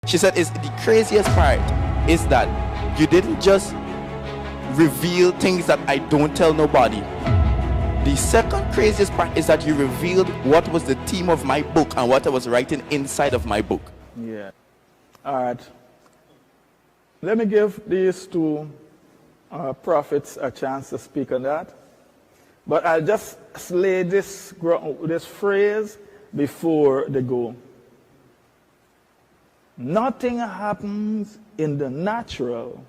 She said, "Is the craziest part is that you didn't just reveal things that I don't tell nobody. The second craziest part is that you revealed what was the theme of my book and what I was writing inside of my book." Yeah. All right. Let me give these two prophets a chance to speak on that. But I'll just lay this phrase before they go. Nothing happens in the natural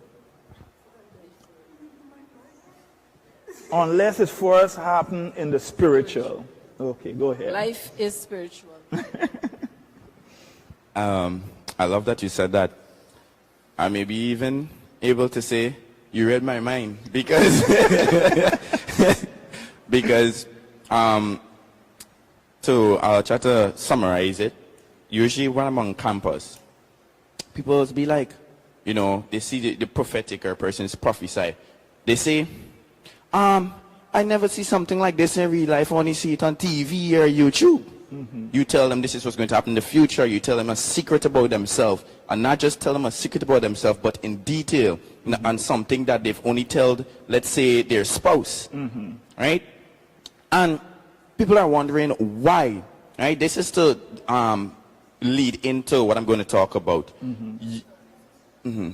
unless it first happens in the spiritual. Okay, go ahead. Life is spiritual. I love that you said that. I may be even able to say, you read my mind, because I'll try to summarize it. Usually when I'm on campus, people will be like, you know, they see the prophetic or person's prophesy. They say, I never see something like this in real life. I only see it on TV or YouTube. Mm-hmm. You tell them this is what's going to happen in the future. You tell them a secret about themselves. And not just tell them a secret about themselves, but in detail. Mm-hmm. On something that they've only told, let's say, their spouse. Mm-hmm. Right? And people are wondering why. Right? This is to lead into what I'm going to talk about. Mm-hmm. Mm-hmm.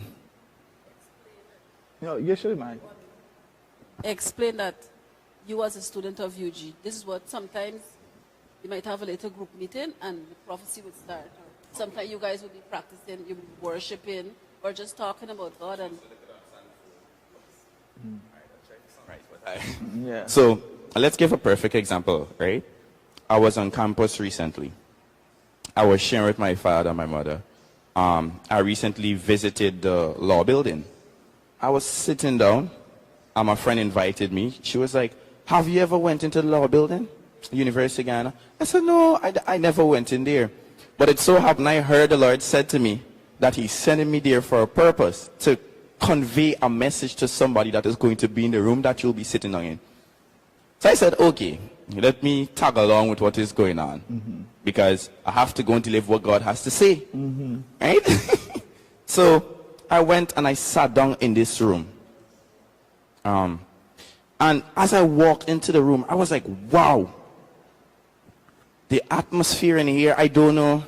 No, you should mind. Explain that you as a student of UG, this is what sometimes you might have a little group meeting and the prophecy would start. Sometimes you guys would be practicing, you would be worshiping, or just talking about God. And yeah. So let's give a perfect example, right? I was on campus recently. I was sharing with my father and my mother. I recently visited the law building. I was sitting down, and my friend invited me. She was like, "Have you ever went into the law building, University of Ghana?" I said, "No, I never went in there." But it so happened I heard the Lord said to me that he's sending me there for a purpose, to convey a message to somebody that is going to be in the room that you'll be sitting on in. So I said, okay, let me tag along with what is going on. Mm-hmm. Because I have to go and deliver what God has to say. Mm-hmm. Right? So I went and I sat down in this room. And as I walked into the room, I was like, wow. The atmosphere in here, I don't know.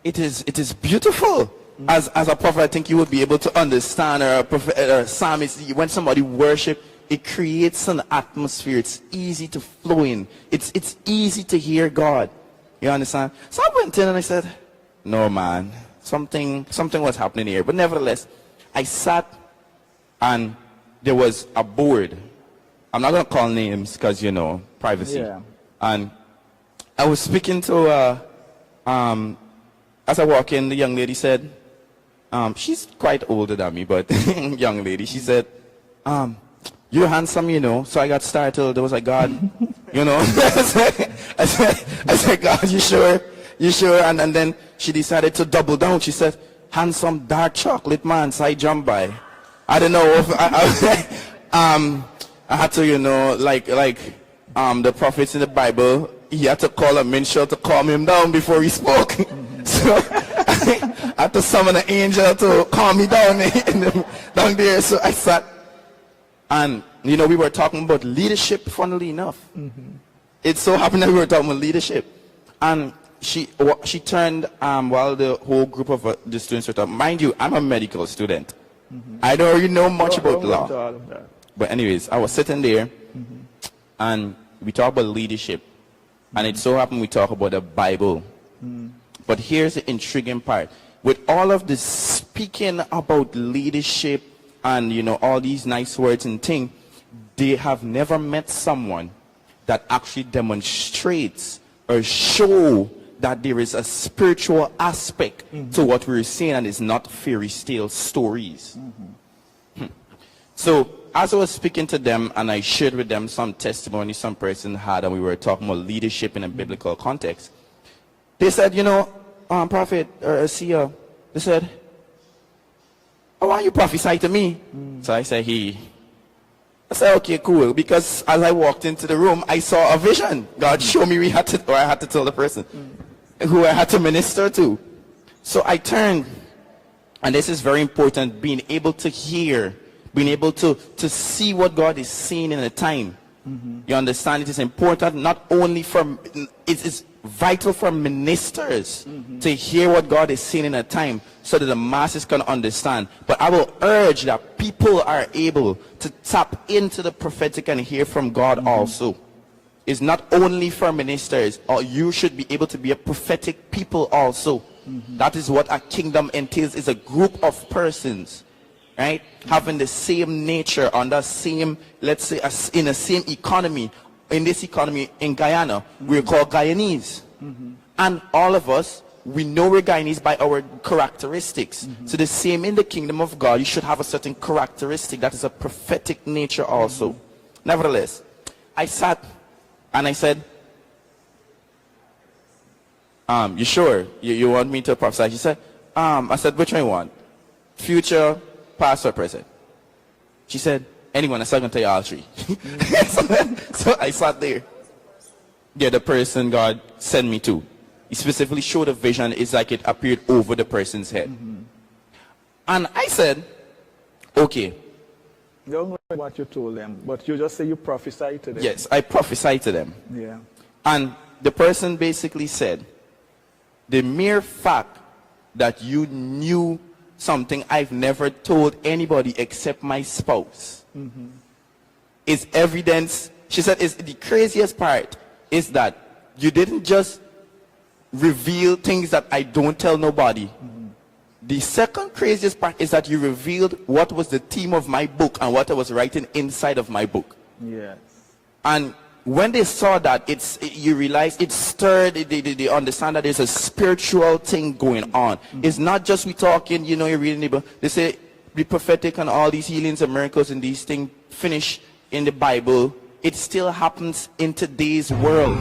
It is beautiful. Mm-hmm. As a prophet, I think you would be able to understand, or a prophet, or a psalmist, when somebody worship, it creates an atmosphere. It's easy to flow in. It's easy to hear God. You understand? So I went in and I said, no man, something was happening here. But nevertheless, I sat and there was a board. I'm not going to call names because, you know, privacy. Yeah. And I was speaking to, as I walk in, the young lady said, she's quite older than me, but young lady, she said, you're handsome, you know. So I got startled. I was like, God, you know. I said, God, you sure? You sure? And then she decided to double down. She said, handsome dark chocolate man. So I jumped by. I don't know if I had to, you know, like the prophets in the Bible, he had to call a minstrel to calm him down before he spoke. So I had to summon an angel to calm me down down there. So I sat. And, you know, we were talking about leadership, funnily enough. Mm-hmm. It so happened that we were talking about leadership. And she turned, while the whole group of the students were talking. Mind you, I'm a medical student. Mm-hmm. I don't really know much about law. But anyways, I was sitting there, mm-hmm. and we talked about leadership. Mm-hmm. And it so happened we talk about the Bible. Mm-hmm. But here's the intriguing part. With all of this speaking about leadership, and, you know, all these nice words and things, they have never met someone that actually demonstrates or show that there is a spiritual aspect mm-hmm. to what we're saying, and it's not fairy tale stories. Mm-hmm. So as I was speaking to them, and I shared with them some testimony some person had, and we were talking about leadership in a biblical context, they said, you know, prophet or seer, they said, why you prophesy to me? So I said, I said, okay, cool. Because as I walked into the room, I saw a vision. God showed me I had to tell the person who I had to minister to. So I turned And this is very important, being able to hear, being able to see what God is saying in a time. You understand? It is important not only for, it is vital for ministers to hear what God is saying in a time so that the masses can understand. But I will urge that people are able to tap into the prophetic and hear from God also. It's not only for ministers, or you should be able to be a prophetic people also. That is what a kingdom entails, is a group of persons, right, having the same nature, on the same, let's say, in the same economy. In this economy in Guyana, we're called Guyanese. And all of us, we know we're Guyanese by our characteristics. So the same in the kingdom of God, you should have a certain characteristic that is a prophetic nature also. Nevertheless, I sat and I said, you sure you want me to prophesy? She said, I said, which one you want? Future, past, or present? She said, anyone. I said, I'm going to tell you all three. So I sat there. Yeah, the person God sent me to. He specifically showed a vision. It's like it appeared over the person's head. And I said, okay. Don't know what you told them, but you just say you prophesied to them. Yes, I prophesied to them. Yeah. And the person basically said, the mere fact that you knew something I've never told anybody except my spouse is evidence. She said, is the craziest part is that you didn't just reveal things that I don't tell nobody. The second craziest part is that you revealed what was the theme of my book and what I was writing inside of my book. Yes. And when they saw that, you realize it stirred, they understand that there's a spiritual thing going on. It's not just we talking, you know, you're reading the Bible. They say the prophetic and all these healings and miracles and these things finish in the Bible. It still happens in today's world.